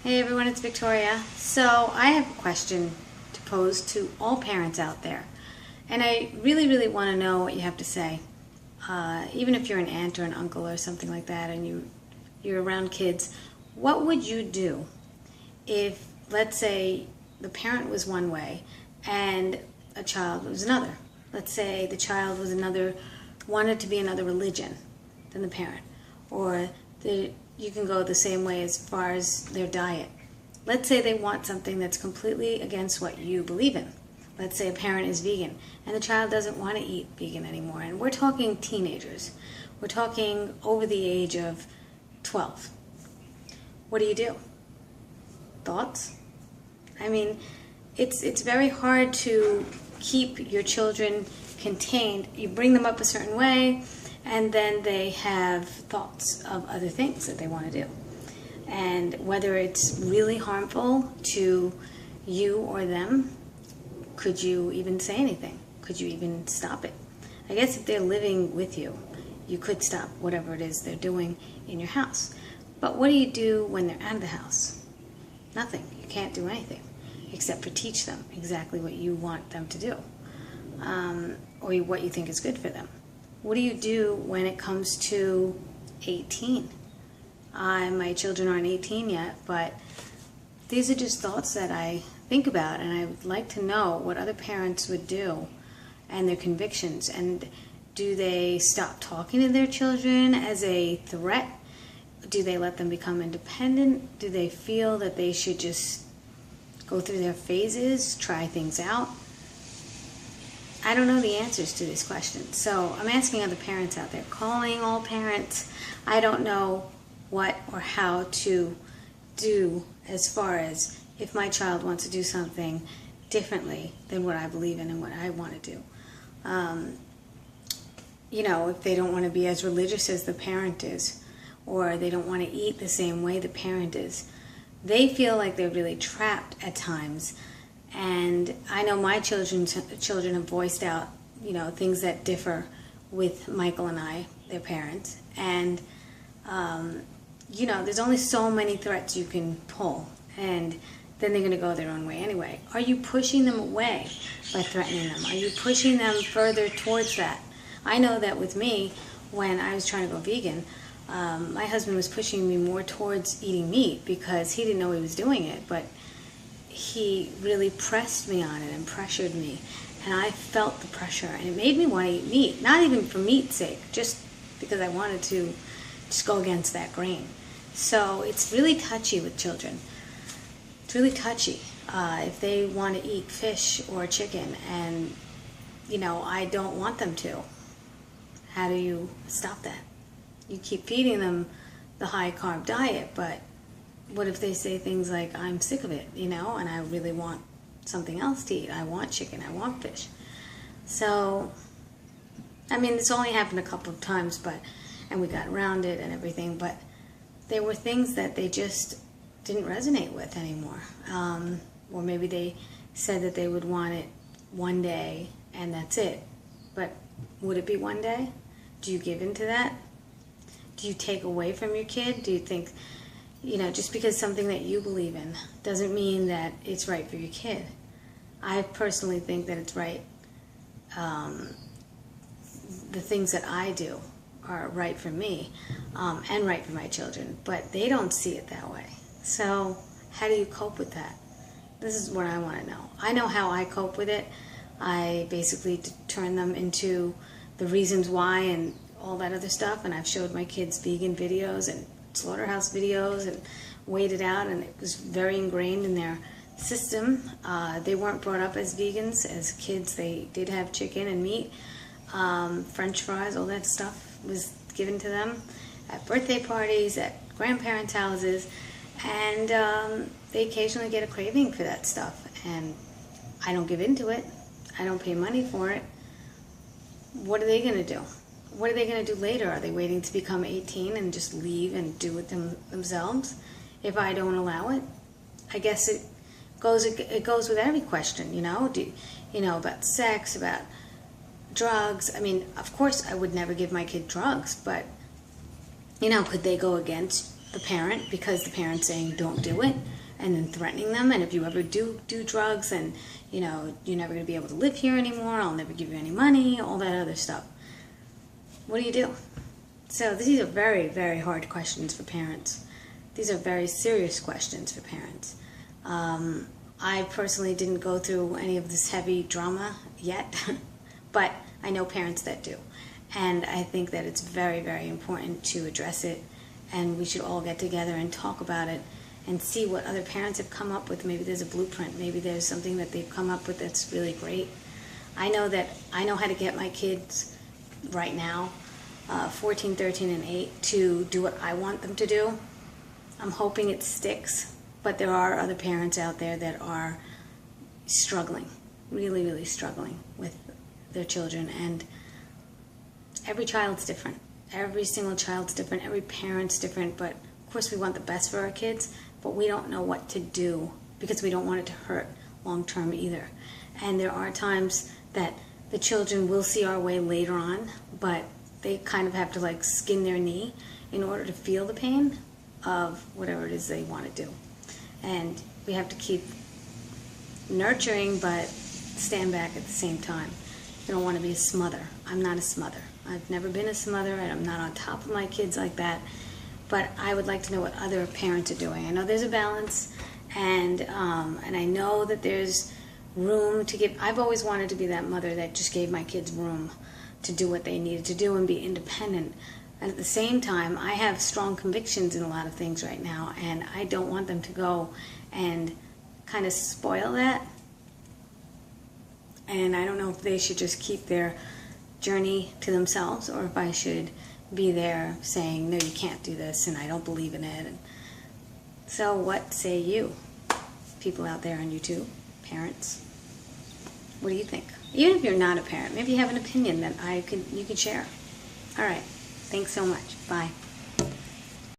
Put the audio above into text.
Hey everyone, it's Victoria. So I have a question to pose to all parents out there. And I really want to know what you have to say. Even if you're an aunt or an uncle or something like that and you're around kids, what would you do if, let's say, the parent was one way and a child was another? Let's say the child was wanted to be another religion than the parent. Or you can go the same way as far as their diet. Let's say they want something that's completely against what you believe in. Let's say a parent is vegan and the child doesn't want to eat vegan anymore. And we're talking teenagers. We're talking over the age of 12. What do? Thoughts? I mean, it's very hard to keep your children contained. You bring them up a certain way, and then they have thoughts of other things that they want to do. And whether it's really harmful to you or them, could you even say anything? Could you even stop it? I guess if they're living with you, you could stop whatever it is they're doing in your house. But what do you do when they're out of the house? Nothing. You can't do anything except for teach them exactly what you want them to do, or what you think is good for them. What do you do when it comes to 18? My children aren't 18 yet, but these are just thoughts that I think about, and I would like to know what other parents would do and their convictions. And do they stop talking to their children as a threat? Do they let them become independent? Do they feel that they should just go through their phases, try things out? I don't know the answers to these questions. So I'm asking other parents out there, calling all parents. I don't know what or how to do as far as if my child wants to do something differently than what I believe in and what I want to do. If they don't want to be as religious as the parent is, or they don't want to eat the same way the parent is, they feel like they're really trapped at times. And I know my children have voiced out, things that differ with Michael and I, their parents. And, there's only so many threats you can pull. And then they're going to go their own way anyway. Are you pushing them away by threatening them? Are you pushing them further towards that? I know that with me, when I was trying to go vegan, my husband was pushing me more towards eating meat because he didn't know he was doing it, but he really pressed me on it and pressured me, and I felt the pressure, and it made me want to eat meat, not even for meat's sake, just because I wanted to just go against that grain. So it's really touchy with children. It's really touchy if they want to eat fish or chicken and I don't want them to. How do you stop that? You keep feeding them the high carb diet, but what if they say things like, I'm sick of it, and I really want something else to eat. I want chicken, I want fish. So, this only happened a couple of times, and we got around it and everything, but there were things that they just didn't resonate with anymore. Or maybe they said that they would want it one day and that's it. But would it be one day? Do you give in to that? Do you take away from your kid? Do you think, just because something that you believe in doesn't mean that it's right for your kid? I personally think that it's right. The things that I do are right for me and right for my children, but they don't see it that way. So how do you cope with that? This is what I want to know. I know how I cope with it. I basically turn them into the reasons why and all that other stuff, and I've showed my kids vegan videos and slaughterhouse videos and weighed it out, and it was very ingrained in their system. They weren't brought up as vegans. As kids, they did have chicken and meat, French fries, all that stuff was given to them at birthday parties, at grandparents' houses, and they occasionally get a craving for that stuff, and I don't give in to it. I don't pay money for it. What are they going to do? What are they going to do later? Are they waiting to become 18 and just leave and do it themselves if I don't allow it? I guess it goes with every question, about sex, about drugs. Of course I would never give my kid drugs, but could they go against the parent because the parent's saying don't do it, and then threatening them, and if you ever do drugs, and you're never going to be able to live here anymore, I'll never give you any money, all that other stuff. What do you do? So these are very, very hard questions for parents. These are very serious questions for parents. I personally didn't go through any of this heavy drama yet, but I know parents that do. And I think that it's very, very important to address it, and we should all get together and talk about it and see what other parents have come up with. Maybe there's a blueprint. Maybe there's something that they've come up with that's really great. I know how to get my kids right now, 14, 13, and 8, to do what I want them to do. I'm hoping it sticks, but there are other parents out there that are struggling, really, really struggling with their children, and every child's different. Every single child's different. Every parent's different, but of course we want the best for our kids, but we don't know what to do because we don't want it to hurt long term either. And there are times that the children will see our way later on, but they kind of have to like skin their knee in order to feel the pain of whatever it is they want to do. And we have to keep nurturing but stand back at the same time. You don't want to be a smother. I'm not a smother. I've never been a smother, and I'm not on top of my kids like that. But I would like to know what other parents are doing. I know there's a balance, and I know that there's room to give. I've always wanted to be that mother that just gave my kids room to do what they needed to do and be independent. And at the same time, I have strong convictions in a lot of things right now, and I don't want them to go and kind of spoil that. And I don't know if they should just keep their journey to themselves, or if I should be there saying, no, you can't do this, and I don't believe in it. And so what say you, people out there on YouTube, parents? What do you think? Even if you're not a parent, maybe you have an opinion that you could share. All right. Thanks so much. Bye.